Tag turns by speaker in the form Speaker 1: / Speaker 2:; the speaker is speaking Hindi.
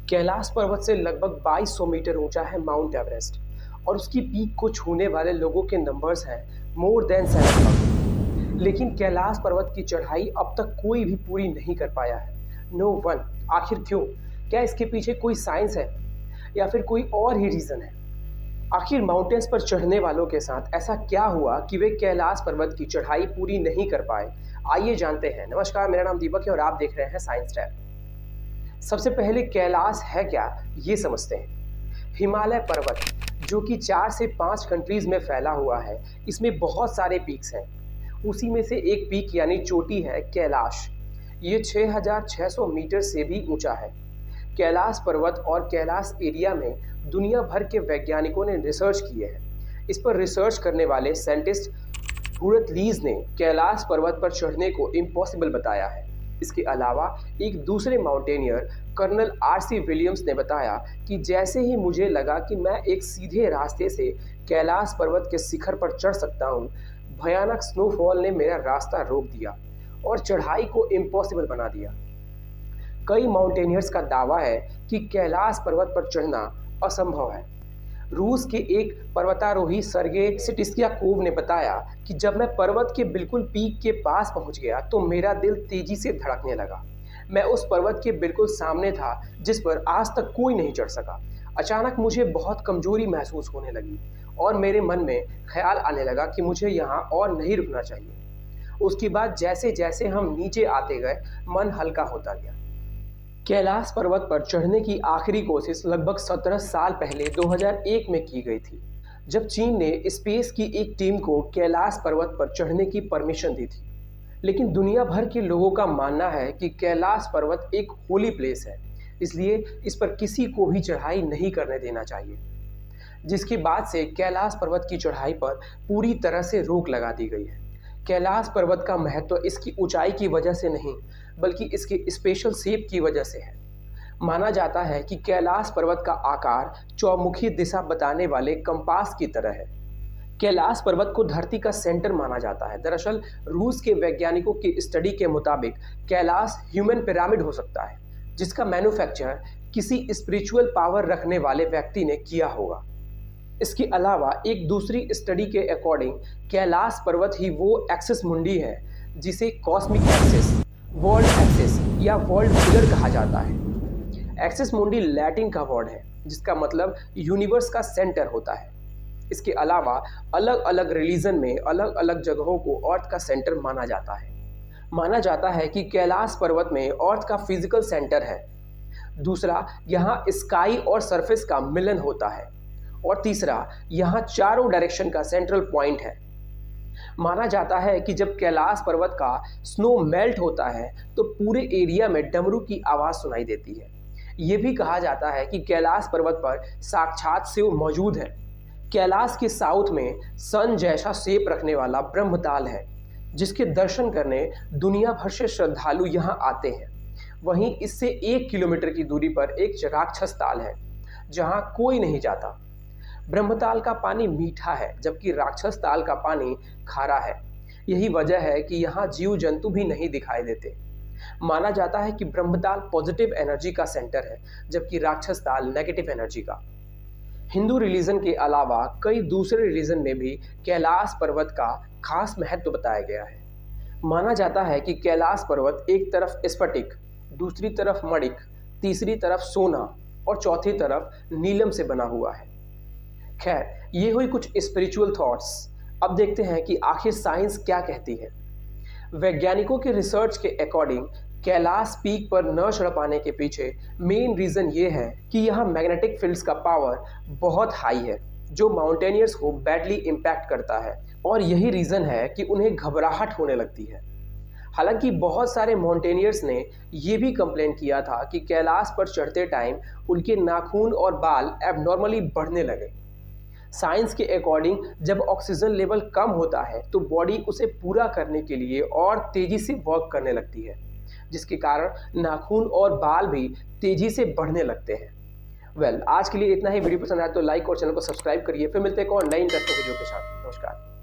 Speaker 1: कैलाश पर्वत से लगभग 2200 मीटर ऊंचा है माउंट एवरेस्ट और उसकी पीक को छूने वाले लोगों के नंबर्स हैं मोर देन 7,000। लेकिन कैलाश पर्वत की चढ़ाई अब तक कोई भी पूरी नहीं कर पाया है। No one. आखिर क्यों? क्या इसके पीछे कोई साइंस है या फिर कोई और ही रीज़न है? आखिर माउंटेन्स पर चढ़ने वालों के साथ ऐसा क्या हुआ कि वे कैलाश पर्वत की चढ़ाई पूरी नहीं कर पाए? आइए जानते हैं। नमस्कार, मेरा नाम दीपक है और आप देख रहे हैं साइंस टैब। सबसे पहले कैलाश है क्या, ये समझते हैं। हिमालय पर्वत जो कि 4 से 5 कंट्रीज़ में फैला हुआ है, इसमें बहुत सारे पीक्स हैं। उसी में से एक पीक यानी चोटी है कैलाश। ये 6,600 मीटर से भी ऊंचा है। कैलाश पर्वत और कैलाश एरिया में दुनिया भर के वैज्ञानिकों ने रिसर्च किए हैं। इस पर रिसर्च करने वाले साइंटिस्ट हुरत लीज ने कैलाश पर्वत पर चढ़ने को इम्पॉसिबल बताया है। इसके अलावा एक दूसरे माउंटेनियर कर्नल आर.सी. विलियम्स ने बताया कि जैसे ही मुझे लगा कि मैं एक सीधे रास्ते से कैलाश पर्वत के शिखर पर चढ़ सकता हूँ, भयानक स्नोफॉल ने मेरा रास्ता रोक दिया और चढ़ाई को इम्पॉसिबल बना दिया। कई माउंटेनियर्स का दावा है कि कैलाश पर्वत पर चढ़ना असंभव है। रूस के एक पर्वतारोही सर्गेई सिटिस्क्याकोव ने बताया कि जब मैं पर्वत के बिल्कुल पीक के पास पहुंच गया तो मेरा दिल तेजी से धड़कने लगा। मैं उस पर्वत के बिल्कुल सामने था जिस पर आज तक कोई नहीं चढ़ सका। अचानक मुझे बहुत कमजोरी महसूस होने लगी और मेरे मन में ख्याल आने लगा कि मुझे यहाँ और नहीं रुकना चाहिए। उसके बाद जैसे जैसे हम नीचे आते गए, मन हल्का होता गया। कैलाश पर्वत पर चढ़ने की आखिरी कोशिश लगभग 17 साल पहले 2001 में की गई थी, जब चीन ने स्पेस की एक टीम को कैलाश पर्वत पर चढ़ने की परमिशन दी थी। लेकिन दुनिया भर के लोगों का मानना है कि कैलाश पर्वत एक होली प्लेस है, इसलिए इस पर किसी को भी चढ़ाई नहीं करने देना चाहिए। जिसके बाद से कैलाश पर्वत की चढ़ाई पर पूरी तरह से रोक लगा दी गई है। कैलाश पर्वत का महत्व इसकी ऊंचाई की वजह से नहीं, बल्कि इसके स्पेशल शेप की वजह से है। माना जाता है कि कैलाश पर्वत का आकार चौमुखी दिशा बताने वाले कंपास की तरह है। कैलाश पर्वत को धरती का सेंटर माना जाता है। दरअसल रूस के वैज्ञानिकों की स्टडी के मुताबिक कैलाश ह्यूमन पिरामिड हो सकता है, जिसका मैन्युफैक्चर किसी स्पिरिचुअल पावर रखने वाले व्यक्ति ने किया होगा। इसके अलावा एक दूसरी स्टडी के अकॉर्डिंग कैलाश पर्वत ही वो एक्सिस मुंडी है जिसे कॉस्मिक एक्सिस, वर्ल्ड एक्सिस या वर्ल्ड फिगर कहा जाता है। एक्सिस मुंडी लैटिन का वर्ड है जिसका मतलब यूनिवर्स का सेंटर होता है। इसके अलावा अलग अलग रिलीजन में अलग अलग जगहों को अर्थ का सेंटर माना जाता है। माना जाता है कि कैलाश पर्वत में अर्थ का फिजिकल सेंटर है। दूसरा, यहाँ स्काई और सरफेस का मिलन होता है। और तीसरा, यहाँ चारों डायरेक्शन का सेंट्रल पॉइंट है। माना जाता है कि जब कैलाश पर्वत का स्नो मेल्ट होता है तो पूरे एरिया में डमरू की आवाज़ सुनाई देती है। ये भी कहा जाता है कि कैलाश पर्वत पर साक्षात शिव मौजूद है। कैलाश के साउथ में सन जैसा शेप रखने वाला ब्रह्मताल है, जिसके दर्शन करने दुनिया भर से श्रद्धालु यहाँ आते हैं। वहीं इससे 1 किलोमीटर की दूरी पर एक राक्षस ताल है जहाँ कोई नहीं जाता। ब्रह्मताल का पानी मीठा है जबकि राक्षस ताल का पानी खारा है। यही वजह है कि यहाँ जीव जंतु भी नहीं दिखाई देते। माना जाता है कि ब्रह्मताल पॉजिटिव एनर्जी का सेंटर है जबकि राक्षस ताल नेगेटिव एनर्जी का। हिंदू रिलीजन के अलावा कई दूसरे रिलीजन में भी कैलाश पर्वत का खास महत्व बताया गया है। माना जाता है कि कैलाश पर्वत एक तरफ स्फटिक, दूसरी तरफ मणिक, तीसरी तरफ सोना और चौथी तरफ नीलम से बना हुआ है। खैर, ये हुई कुछ स्पिरिचुअल थॉट्स। अब देखते हैं कि आखिर साइंस क्या कहती है। वैज्ञानिकों के रिसर्च के अकॉर्डिंग कैलाश पीक पर न चढ़ पाने के पीछे मेन रीज़न ये है कि यहाँ मैग्नेटिक फील्ड्स का पावर बहुत हाई है जो माउंटेनियर्स को बैडली इम्पैक्ट करता है, और यही रीज़न है कि उन्हें घबराहट होने लगती है। हालांकि बहुत सारे माउंटेनियर्स ने ये भी कंप्लेन किया था कि कैलाश पर चढ़ते टाइम उनके नाखून और बाल एबनॉर्मली बढ़ने लगे। साइंस के अकॉर्डिंग जब ऑक्सीजन लेवल कम होता है तो बॉडी उसे पूरा करने के लिए और तेज़ी से वर्क करने लगती है, जिसके कारण नाखून और बाल भी तेज़ी से बढ़ने लगते हैं। आज के लिए इतना ही। वीडियो पसंद आया तो लाइक और चैनल को सब्सक्राइब करिए। फिर मिलते हैं एक और नई इंटरेस्टिंग वीडियो के साथ। नमस्कार।